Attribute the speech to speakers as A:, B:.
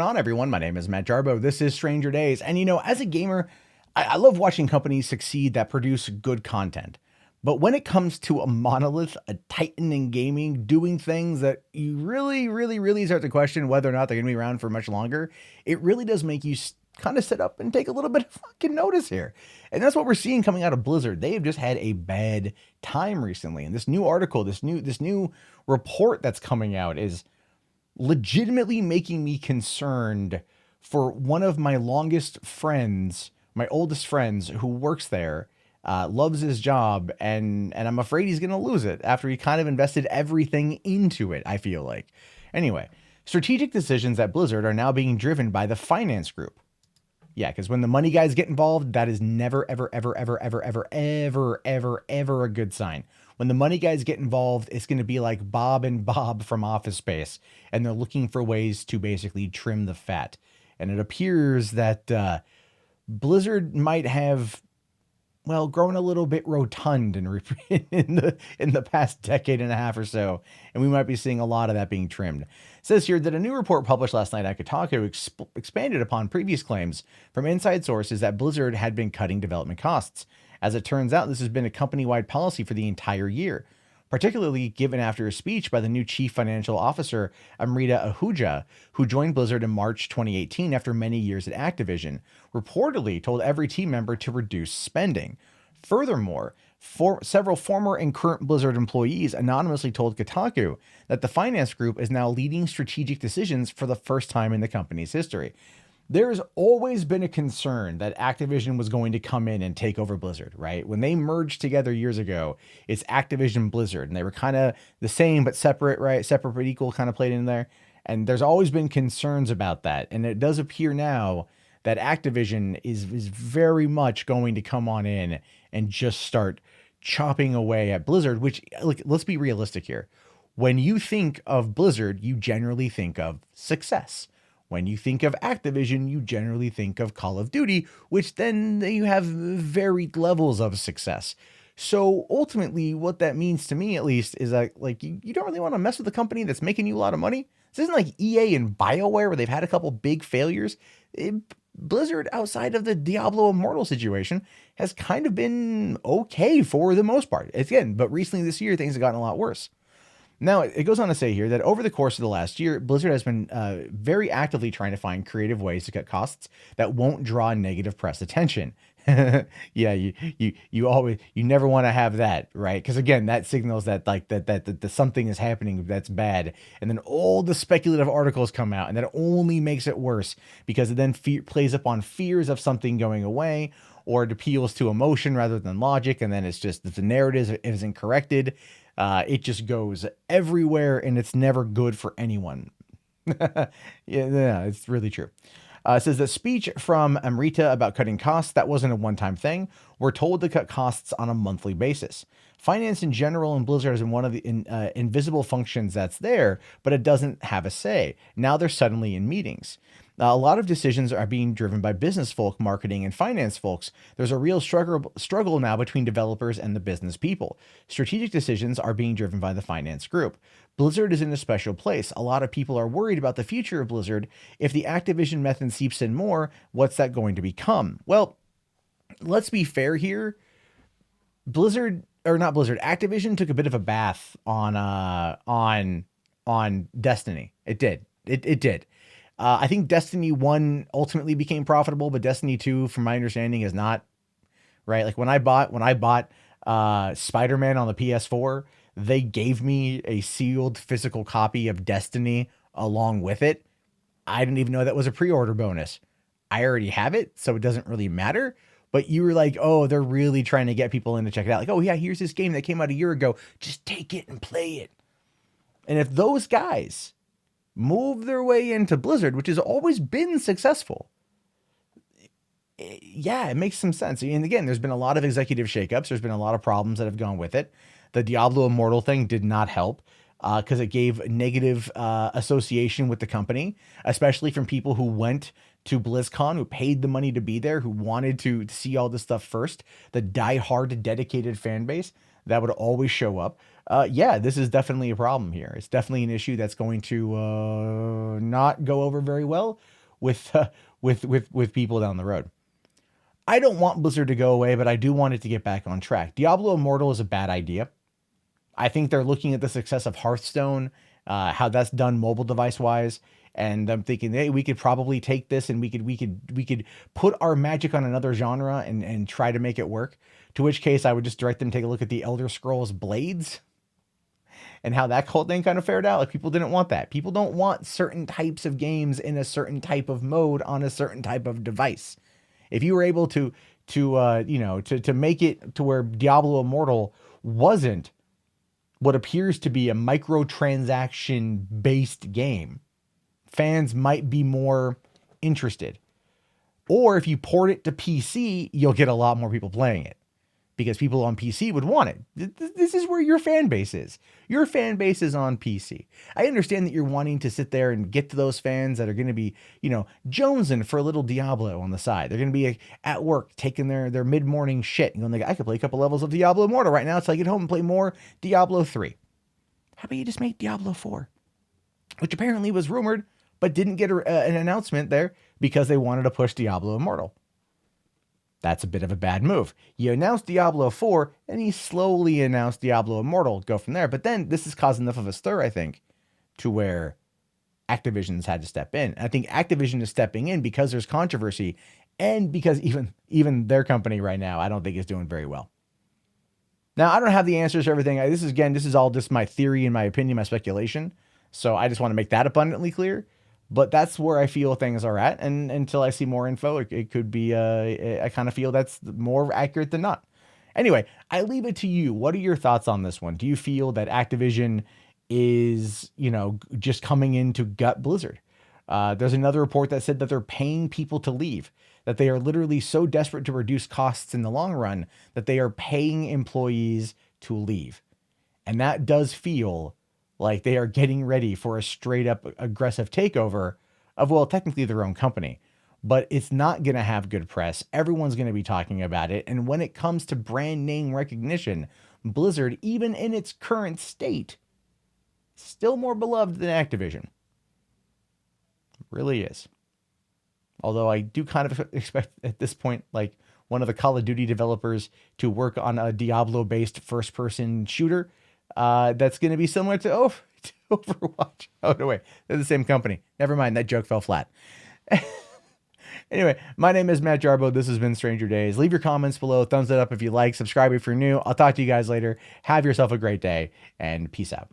A: On everyone, my name is Matt Jarbo. This is Stranger Days, and as a gamer, I love watching companies succeed that produce good content. But when it comes to a monolith, a titan in gaming, doing things that you really start to question whether or not they're going to be around for much longer, it really does make you kind of sit up and take a little bit of fucking notice here. And that's what we're seeing coming out of Blizzard. They have just had a bad time recently, and this new article, this new report that's coming out is legitimately making me concerned for one of my longest friends, my oldest friends who works there, loves his job, and I'm afraid he's going to lose it after he kind of invested everything into it, I feel like. Anyway, strategic decisions at Blizzard are now being driven by the finance group. Yeah, because when the money guys get involved, that is never, ever a good sign. When the money guys get involved, it's going to be like Bob and Bob from Office Space, and they're looking for ways to basically trim the fat. And it appears that Blizzard might have, well, grown a little bit rotund in the past decade and a half or so, and we might be seeing a lot of that being trimmed. It says here that a new report published last night at Kotaku expanded upon previous claims from inside sources that Blizzard had been cutting development costs. As it turns out, this has been a company-wide policy for the entire year, particularly given after a speech by the new chief financial officer, Amrita Ahuja, who joined Blizzard in March 2018 after many years at Activision, reportedly told every team member to reduce spending. Furthermore, several former and current Blizzard employees anonymously told Kotaku that the finance group is now leading strategic decisions for the first time in the company's history. There's always been a concern that Activision was going to come in and take over Blizzard, right? When they merged together years ago, it's Activision Blizzard, and they were kind of the same but separate, right? Separate but equal kind of played in there. And there's always been concerns about that. And it does appear now that Activision is very much going to come on in and just start chopping away at Blizzard, which, look, let's be realistic here. When you think of Blizzard, you generally think of success. When you think of Activision, you generally think of Call of Duty, which then you have varied levels of success. So ultimately, what that means to me, at least, is that like you don't really want to mess with a company that's making you a lot of money. This isn't like EA and BioWare where they've had a couple big failures. Blizzard, outside of the Diablo Immortal situation, has kind of been okay for the most part. Again, but recently this year, things have gotten a lot worse. Now, it goes on to say here that over the course of the last year, Blizzard has been very actively trying to find creative ways to cut costs that won't draw negative press attention. Yeah, you never want to have that, right? Because again, that signals that that something is happening that's bad, and then all the speculative articles come out, and that only makes it worse because it then plays up on fears of something going away, or it appeals to emotion rather than logic, and then it's just that the narrative isn't corrected. It just goes everywhere, and it's never good for anyone. Yeah, it's really true. It says the speech from Amrita about cutting costs, that wasn't a one-time thing. We're told to cut costs on a monthly basis. Finance in general in Blizzard is one of the invisible functions that's there, but it doesn't have a say. Now they're suddenly in meetings. A lot of decisions are being driven by business folk, marketing, and finance folks. There's a real struggle now between developers and the business people. Strategic decisions are being driven by the finance group. Blizzard is in a special place. A lot of people are worried about the future of Blizzard. If the Activision method seeps in more, what's that going to become? Well, let's be fair here. Activision took a bit of a bath on Destiny. It did. It did. I think Destiny 1 ultimately became profitable, but Destiny 2, from my understanding, is not, right? Like when I bought Spider-Man on the PS4, they gave me a sealed physical copy of Destiny along with it. I didn't even know that was a pre-order bonus. I already have it, so it doesn't really matter. But you were like, oh, they're really trying to get people in to check it out. Like, oh yeah, here's this game that came out a year ago. Just take it and play it. And if those guys move their way into Blizzard, which has always been successful, yeah, it makes some sense. And again, there's been a lot of executive shakeups. There's been a lot of problems that have gone with it. The Diablo Immortal thing did not help because it gave negative association with the company, especially from people who went to BlizzCon, who paid the money to be there, who wanted to see all this stuff first, the die-hard dedicated fan base. that would always show up. Yeah, this is definitely a problem here. It's definitely an issue that's going to not go over very well with with people down the road. I don't want Blizzard to go away, but I do want it to get back on track. Diablo Immortal is a bad idea. I think they're looking at the success of Hearthstone, how that's done mobile device wise, and I'm thinking, hey, we could probably take this and we could put our magic on another genre and try to make it work. To which case, I would just direct them to take a look at the Elder Scrolls Blades and how that whole thing kind of fared out. Like, people didn't want that. People don't want certain types of games in a certain type of mode on a certain type of device. If you were able to make it to where Diablo Immortal wasn't what appears to be a microtransaction based game, fans might be more interested. Or if you port it to PC, you'll get a lot more people playing it because people on PC would want it. This is where your fan base is. Your fan base is on PC. I understand that you're wanting to sit there and get to those fans that are going to be, jonesing for a little Diablo on the side. They're going to be at work taking their mid-morning shit and going like, I could play a couple levels of Diablo Immortal right now so I get home and play more Diablo 3. How about you just make Diablo 4? Which apparently was rumored, but didn't get an announcement there because they wanted to push Diablo Immortal. That's a bit of a bad move. You announced Diablo 4, and you slowly announced Diablo Immortal. Go from there. But then this has caused enough of a stir, I think, to where Activision's had to step in. And I think Activision is stepping in because there's controversy, and because even their company right now, I don't think is doing very well. Now, I don't have the answers to everything. This is all just my theory and my opinion, my speculation. So I just want to make that abundantly clear. But that's where I feel things are at. And until I see more info, it could be, I kind of feel that's more accurate than not. Anyway, I leave it to you. What are your thoughts on this one? Do you feel that Activision is, just coming in to gut Blizzard? There's another report that said that they're paying people to leave, that they are literally so desperate to reduce costs in the long run that they are paying employees to leave. And that does feel like they are getting ready for a straight up aggressive takeover of, well, technically their own company, but it's not going to have good press. Everyone's going to be talking about it. And when it comes to brand name recognition, Blizzard, even in its current state, still more beloved than Activision. Really is. Although I do kind of expect at this point, like one of the Call of Duty developers to work on a Diablo-based first-person shooter that's going to be similar to Overwatch. Oh, no way. They're the same company. Never mind. That joke fell flat. Anyway, my name is Matt Jarbo. This has been Stranger Days. Leave your comments below. Thumbs it up if you like. Subscribe if you're new. I'll talk to you guys later. Have yourself a great day, and peace out.